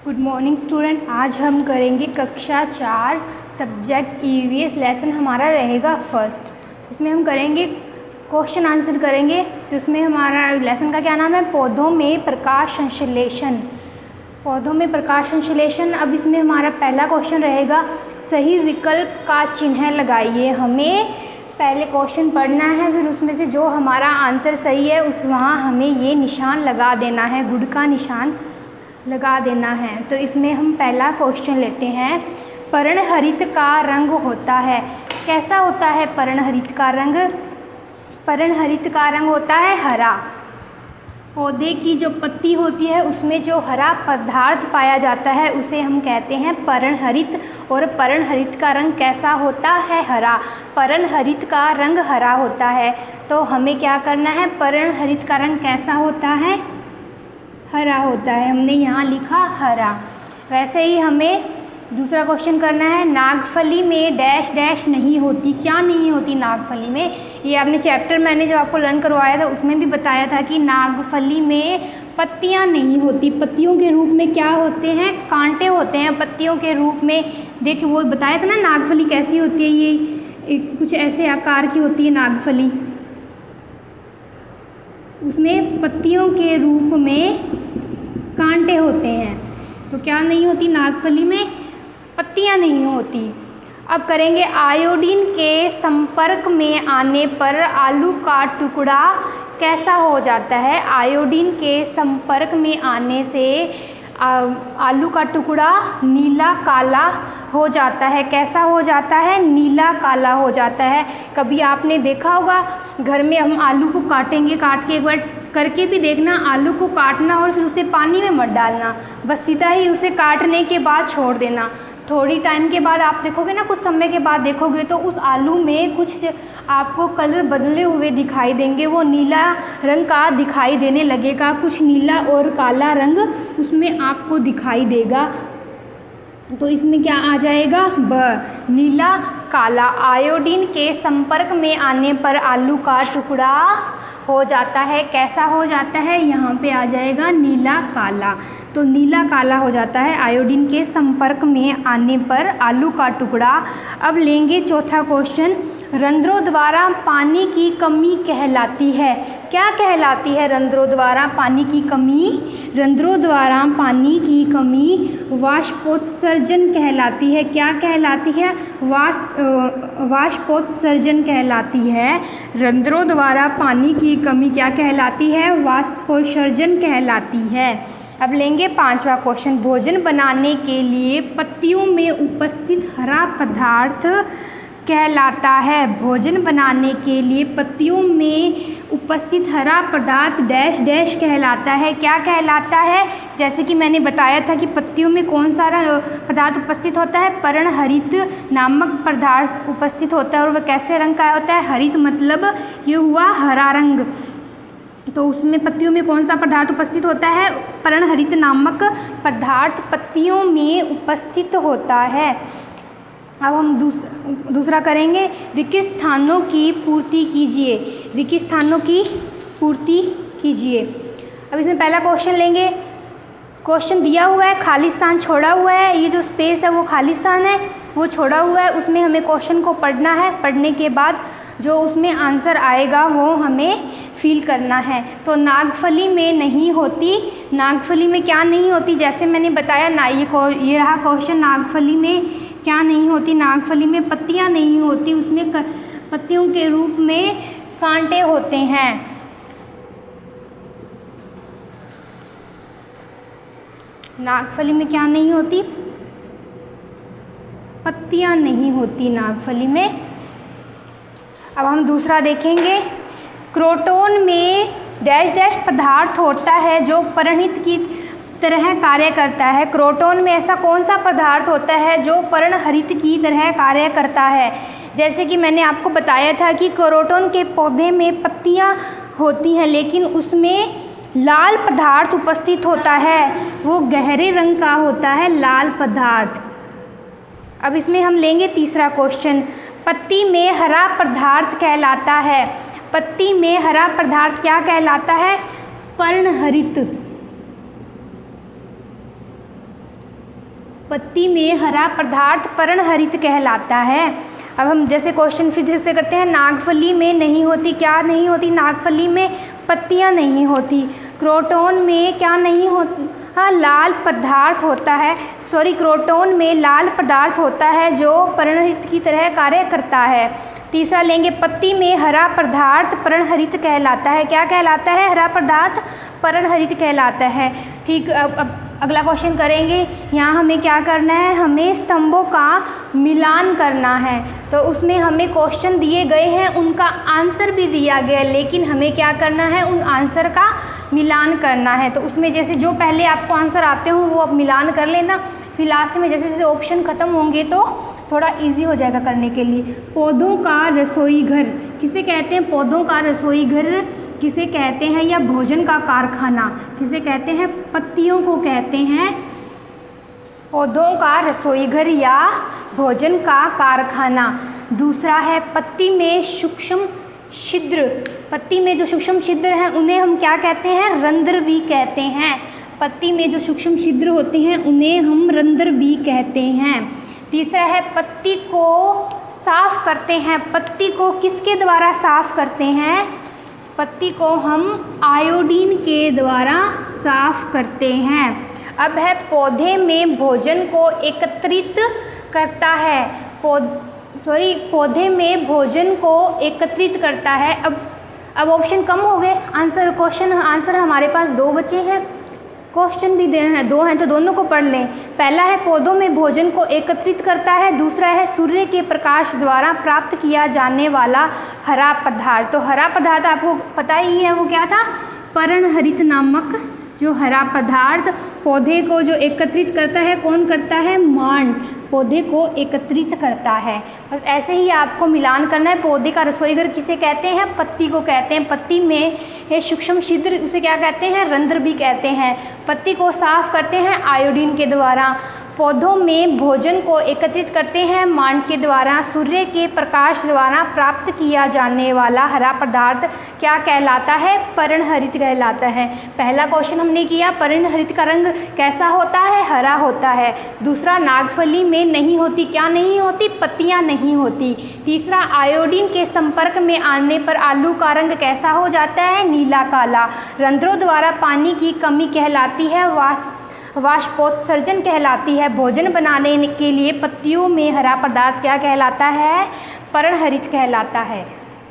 Good morning student. आज हम करेंगे कक्षा 4 सब्जेक्ट ईवीएस। लेसन हमारा रहेगा फर्स्ट। इसमें हम करेंगे क्वेश्चन आंसर करेंगे। तो उसमें हमारा लेसन का क्या नाम है? पौधों में प्रकाश संश्लेषण। पौधों में प्रकाश संश्लेषण। अब इसमें हमारा पहला क्वेश्चन रहेगा, सही विकल्प का चिन्ह लगाइए। हमें पहले क्वेश्चन पढ़ना है, फिर उसमें से जो हमारा आंसर सही है उस वहाँ हमें ये निशान लगा देना है, गुड का निशान लगा देना है। तो इसमें हम पहला क्वेश्चन लेते हैं। पर्णहरित का रंग होता है, कैसा होता है पर्णहरित का रंग? पर्णहरित का रंग होता है हरा। पौधे की जो पत्ती होती है उसमें जो हरा पदार्थ पाया जाता है उसे हम कहते हैं पर्णहरित। और पर्णहरित का रंग कैसा होता है? हरा। पर्णहरित का रंग हरा होता है। तो हमें क्या करना है? पर्णहरित का रंग कैसा होता है? हरा होता है। हमने यहाँ लिखा हरा। वैसे ही हमें दूसरा क्वेश्चन करना है, नागफली में डैश डैश नहीं होती। क्या नहीं होती नागफली में? ये आपने चैप्टर मैंने जब आपको लर्न करवाया था उसमें भी बताया था कि नागफली में पत्तियाँ नहीं होती। पत्तियों के रूप में क्या होते हैं? कांटे होते हैं पत्तियों के रूप में। देखिए वो बताया था ना नागफली कैसी होती है। ये कुछ ऐसे आकार की होती है नागफली, उसमें पत्तियों के रूप में कांटे होते हैं। तो क्या नहीं होती नागफली में? पत्तियां नहीं होती। अब करेंगे, आयोडीन के संपर्क में आने पर आलू का टुकड़ा कैसा हो जाता है? आयोडीन के संपर्क में आने से आलू का टुकड़ा नीला काला हो जाता है। कैसा हो जाता है? नीला काला हो जाता है। कभी आपने देखा होगा घर में हम आलू को काटेंगे, काट के एक बार करके भी देखना, आलू को काटना और फिर उसे पानी में मत डालना, बस सीधा ही उसे काटने के बाद छोड़ देना। थोड़ी टाइम के बाद आप देखोगे ना, कुछ समय के बाद देखोगे तो उस आलू में कुछ आपको कलर बदले हुए दिखाई देंगे। वो नीला रंग का दिखाई देने लगेगा, कुछ नीला और काला रंग उसमें आपको दिखाई देगा। तो इसमें क्या आ जाएगा? ब, नीला काला। आयोडीन के संपर्क में आने पर आलू का टुकड़ा हो जाता है। कैसा हो जाता है? यहाँ पे आ जाएगा नीला काला। तो नीला काला हो जाता है आयोडीन के संपर्क में आने पर आलू का टुकड़ा। अब लेंगे चौथा क्वेश्चन, रंध्रों द्वारा पानी की कमी कहलाती है। क्या कहलाती है रंध्रों द्वारा पानी की कमी? रंध्रों द्वारा पानी की कमी वाष्पोत्सर्जन कहलाती है। क्या कहलाती है? वाष्पोत्सर्जन कहलाती है। रंध्रों द्वारा पानी की कमी क्या कहलाती है? वाष्पोत्सर्जन कहलाती है। अब लेंगे पांचवा क्वेश्चन, भोजन बनाने के लिए पत्तियों में उपस्थित हरा पदार्थ कहलाता है। भोजन बनाने के लिए पत्तियों में उपस्थित हरा पदार्थ डैश डैश कहलाता है। क्या कहलाता है? जैसे कि मैंने बताया था कि पत्तियों में कौन सा पदार्थ उपस्थित होता है? पर्णहरित नामक पदार्थ उपस्थित होता है। और वह कैसे रंग का होता है? हरित मतलब ये हुआ हरा रंग। तो उसमें पत्तियों में कौन सा पदार्थ उपस्थित होता है? पर्णहरित नामक पदार्थ पत्तियों में उपस्थित होता है। अब हम दूसरा करेंगे, रिक्त स्थानों की पूर्ति कीजिए। रिक्त स्थानों की पूर्ति कीजिए। अब इसमें पहला क्वेश्चन लेंगे। क्वेश्चन दिया हुआ है, खाली स्थान छोड़ा हुआ है। ये जो स्पेस है वो खाली स्थान है, वो छोड़ा हुआ है। उसमें हमें क्वेश्चन को पढ़ना है। पढ़ने के बाद जो उसमें आंसर आएगा वो हमें फिल करना है। तो नागफली में नहीं होती। नागफली में क्या नहीं होती? जैसे मैंने बताया ना, ये रहा क्वेश्चन, नागफली में क्या नहीं होती? नागफली में पत्तियां नहीं होती, उसमें पत्तियों के रूप में कांटे होते हैं। नागफली में क्या नहीं होती? पत्तियां नहीं होती नागफली में। अब हम दूसरा देखेंगे, क्रोटोन में डैश डैश पदार्थ होता है जो पर्णहित की तरह कार्य करता है। क्रोटोन में ऐसा कौन सा पदार्थ होता है जो पर्णहरित की तरह कार्य करता है? जैसे कि मैंने आपको बताया था कि क्रोटोन के पौधे में पत्तियां होती हैं लेकिन उसमें लाल पदार्थ उपस्थित होता है, वो गहरे रंग का होता है लाल पदार्थ। अब इसमें हम लेंगे तीसरा क्वेश्चन, पत्ती में हरा पदार्थ कहलाता है। पत्ती में हरा पदार्थ क्या कहलाता है? पर्णहरित। पत्ती में हरा पदार्थ पर्णहरित कहलाता है। अब हम जैसे क्वेश्चन फिर से करते हैं, नागफली में नहीं होती, क्या नहीं होती, नागफली में पत्तियां नहीं होती। क्रोटोन में क्या नहीं होता, हाँ लाल पदार्थ होता है, क्रोटोन में लाल पदार्थ होता है जो पर्णहरित की तरह कार्य करता है। तीसरा लेंगे, पत्ती में हरा पदार्थ पर्णहरित कहलाता है, क्या कहलाता है, हरा पदार्थ पर्णहरित कहलाता है। ठीक, अब अगला क्वेश्चन करेंगे। यहाँ हमें क्या करना है, हमें स्तंभों का मिलान करना है। तो उसमें हमें क्वेश्चन दिए गए हैं, उनका आंसर भी दिया गया है, लेकिन हमें क्या करना है, उन आंसर का मिलान करना है। तो उसमें जैसे जो पहले आपको आंसर आते हो वो अब मिलान कर लेना, फिर लास्ट में जैसे जैसे ऑप्शन ख़त्म होंगे तो थोड़ा इजी हो जाएगा करने के लिए। पौधों का रसोई घर किसे कहते हैं, पौधों का रसोई घर किसे कहते हैं, या भोजन का कारखाना किसे कहते हैं, पत्तियों को कहते हैं पौधों का रसोई घर या भोजन का कारखाना। दूसरा है, पत्ती में सूक्ष्म छिद्र, पत्ती में जो सूक्ष्म छिद्र हैं उन्हें हम क्या कहते हैं, रंध्र भी कहते हैं। पत्ती में जो सूक्ष्म छिद्र होते हैं उन्हें हम रंध्र भी कहते हैं। तीसरा है, पत्ती को साफ करते हैं, पत्ती को किसके द्वारा साफ करते हैं, पत्ती को हम आयोडीन के द्वारा साफ करते हैं। अब है, पौधे में भोजन को एकत्रित करता है, पौधे में भोजन को एकत्रित करता है। अब ऑप्शन कम हो गए, क्वेश्चन आंसर हमारे पास 2 बचे हैं, क्वेश्चन भी 2 हैं तो दोनों को पढ़ लें। पहला है, पौधों में भोजन को एकत्रित करता है। दूसरा है, सूर्य के प्रकाश द्वारा प्राप्त किया जाने वाला हरा पदार्थ। तो हरा पदार्थ आपको पता ही है वो क्या था, पर्णहरित नामक जो हरा पदार्थ पौधे को जो एकत्रित करता है, कौन करता है, मांड पौधे को एकत्रित करता है। बस ऐसे ही आपको मिलान करना है। पौधे का रसोई घर किसे कहते हैं, पत्ती को कहते हैं। पत्ती में है सूक्ष्म छिद्र, उसे क्या कहते हैं, रंध्र भी कहते हैं। पत्ती को साफ करते हैं आयोडीन के द्वारा। पौधों में भोजन को एकत्रित करते हैं मांड के द्वारा। सूर्य के प्रकाश द्वारा प्राप्त किया जाने वाला हरा पदार्थ क्या कहलाता है, पर्णहरित कहलाता है। पहला क्वेश्चन हमने किया, पर्णहरित का रंग कैसा होता है, हरा होता है। दूसरा, नागफली में नहीं होती, क्या नहीं होती, पत्तियां नहीं होती। तीसरा, आयोडीन के संपर्क में आने पर आलू का रंग कैसा हो जाता है, नीला काला। रंध्रों द्वारा पानी की कमी कहलाती है वाष्पोत्सर्जन कहलाती है। भोजन बनाने के लिए पत्तियों में हरा पदार्थ क्या कहलाता है, पर्णहरित कहलाता है।